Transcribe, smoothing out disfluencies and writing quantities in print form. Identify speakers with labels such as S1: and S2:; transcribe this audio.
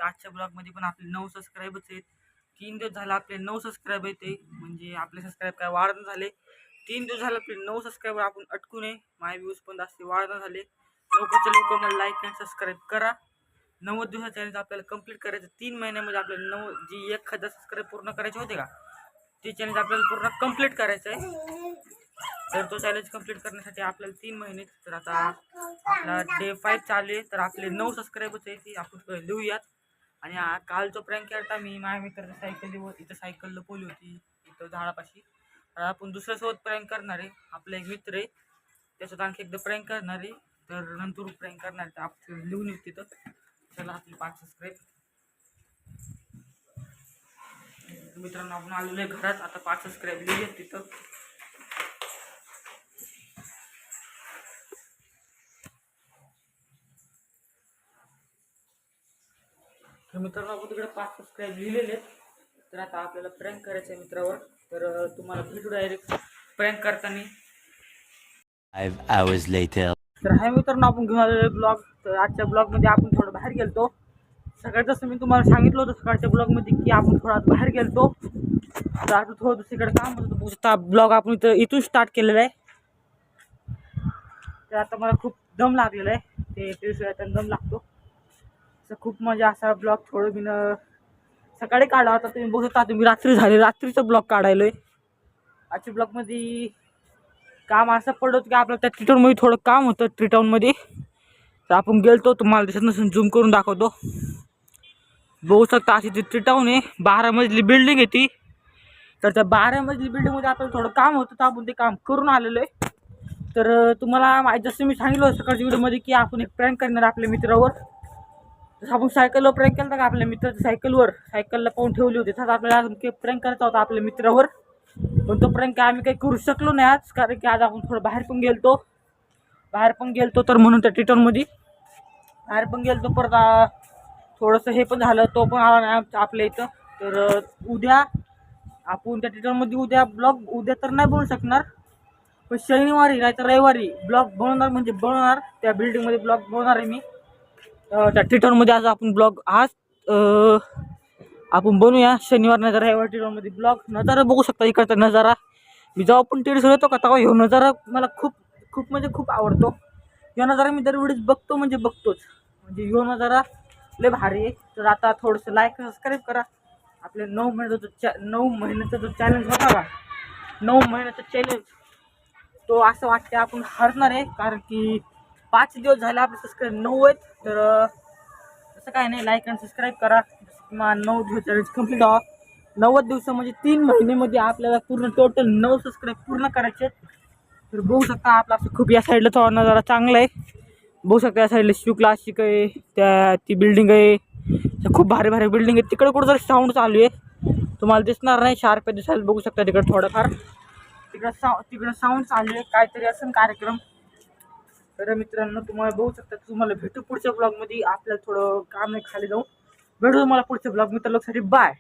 S1: आजच्या ब्लॉगमध्ये पण आपले 9 सबस्क्रायबर्स आहेत. 3 दिवस झाले आपले 9 सबस्क्रायबर येते, म्हणजे आपले सबस्क्राईब काय वाढणं झाले. 3 दिवस झाले आपले 9 सबस्क्रायबर आपण अटकू नये. माझे व्ह्यूज पण जास्त वाढणं झाले. लवकरच्या लवकर मला लाईक आणि सबस्क्राईब करा. 90 दिवसाचा चॅलेंज आपल्याला कंप्लीट करायचं. 3 महिन्यामध्ये आपल्याला 9 जी 1000 सबस्क्राईब पूर्ण करायचे होते का, ते चॅलेंज आपल्याला पूर्ण कंप्लीट करायचं आहे. तर तो चॅलेंज कंप्लीट करण्यासाठी आपल्याला 3 महिने, तर आता आपला डे 5 चालू आहे. तर आपले 9 सबस्क्रायबर्स आहे ती आपण लिहूयात. आणि काल जो प्रँक केला मी माझ्या मित्राच्या सायकलीवर, इथं सायकल लपवली होती इथं झाडापाशी. तर आपण दुसऱ्यासोबत प्रँक करणार आहे. आपला एक मित्र आहे त्याच्यात आणखी एकदा प्रँक करणार आहे. तर नंतर प्रँक करणार आहे, आपण लिहून येऊ तिथं. चला आपले 5 सबस्क्राईब. मित्रांनो आपण आलेलो आहे घरात. आता 5 सबस्क्राईब लिहूयात तिथं. तर मित्रांनो आपण तिकडे 5 सबस्क्राईब लिहिलेले आहेत. तर आता आपल्याला प्रँक करायचं आहे मित्रावर. तर तुम्हाला भेटू डायरेक्ट प्रँक करताना.
S2: 5 hours later.
S1: तर हाय मित्रांनो, आपण घेऊन आलेलो ब्लॉग. तर आजच्या ब्लॉगमध्ये आपण थोडं बाहेर गेलतो. सगळ्यात जसं मी तुम्हाला सांगितलं होतं सकाळच्या ब्लॉगमध्ये की आपण थोडा बाहेर गेलतो. तर आता थोडं दुसरीकडे काम होतं. बघता ब्लॉग आपण इथून स्टार्ट केलेला आहे. तर आता मला खूप दम लागलेला आहे. ते टीव्हीचा दम लागतो. तर खूप मजा असा ब्लॉग थोडं मी सकाळी काढला होता. तुम्ही बघू शकता. तुम्ही रात्रीचा ब्लॉग काढायला आहे. आजच्या ब्लॉगमध्ये काम असं पडलं होतं की आपलं त्या ट्रिटाऊनमध्ये थोडं काम होतं ट्रिटाऊनमध्ये. तर आपण गेलतो, तुम्हाला दिसत नसून झूम करून दाखवतो. बघू शकता अशी ती ट्रिटाऊन आहे. 12 मजली बिल्डिंग आहे ती. तर त्या 12 मजली बिल्डिंगमध्ये आपल्याला थोडं काम होतं, तर आपण ते काम करून आलेलो आहे. तर तुम्हाला जसं मी सांगितलं सकाळच्या व्हिडिओमध्ये की आपण एक प्रँक करणार आपल्या मित्रावर. जसं आपण सायकलवर प्रँक केला का आपल्या मित्राच्या सायकलला पाहून ठेवली होती. तसंच आपल्याला प्रँक करायचा होता आपल्या मित्रावर. पण तो प्रँक आम्ही काही करू शकलो नाही आज, कारण की आज आपण थोडं बाहेर पण गेलतो. तर म्हणून त्या ट्रिटाऊनमध्ये बाहेर पण गेलतो. परत थोडंसं हे पण झालं, तो पण आला नाही आपल्या इथं. तर उद्या आपण त्या ट्रिटाऊनमध्ये उद्या तर नाही बनवू शकणार, पण शनिवारी नाही तर रविवारी ब्लॉग बनवणार. त्या बिल्डिंगमध्ये ब्लॉग बनवणार आहे मी. त्या ट्रिटाऊनमध्ये आज आपण ब्लॉग आपण बनवूया. शनिवार नाही तर रविवार ट्रिटाऊनमध्ये ब्लॉग. नजारा बघू शकता इकडचा नजारा. मी जेव्हा पण टेरेसवर येतो का तेव्हा ह्यो नजारा मला खूप आवडतो. ह्यो नजारा मी दरवेळेस बघतोच. म्हणजे ह्यो नजारा लय भारी आहे. तर आता थोडंसं लाईक सबस्क्राईब करा. आपल्या 9 महिन्याचा जो चॅलेंज होता का, 9 महिन्याचा चॅलेंज, तो असं वाटतं आपण हरणार आहे. कारण की 5 दिवस झाले आपले सबस्क्राईब 9 आहेत. तर असं काय नाही, लाईक आणि सबस्क्राईब करा. 9 दिवस चॅलेंज कंप्लीट व्हावा. 90 दिवस म्हणजे 3 महिन्यामध्ये आपल्याला पूर्ण टोटल 9 सबस्क्राईब पूर्ण करायचे. तर बघू शकता आपला खूप या साईडला थोडा नजारा चांगला आहे. बघू शकता या साईडला शिव क्लासिक आहे, ती बिल्डिंग आहे. खूप भारी बिल्डिंग आहे. तिकडे कुठं जर साऊंड चालू आहे, तुम्हाला दिसणार नाही, शार्प दिसायला. बघू शकता तिकडे थोडंफार तिकडं साऊंड चालू आहे, काहीतरी असेल कार्यक्रम. तर मित्रांनो तुम्हाला बघू शकता. तुम्हाला भेटू पुढच्या ब्लॉगमध्ये. आपल्याला थोडं काम आहे, खाली जाऊन भेटू तुम्हाला पुढच्या ब्लॉग. मित्रांसाठी बाय.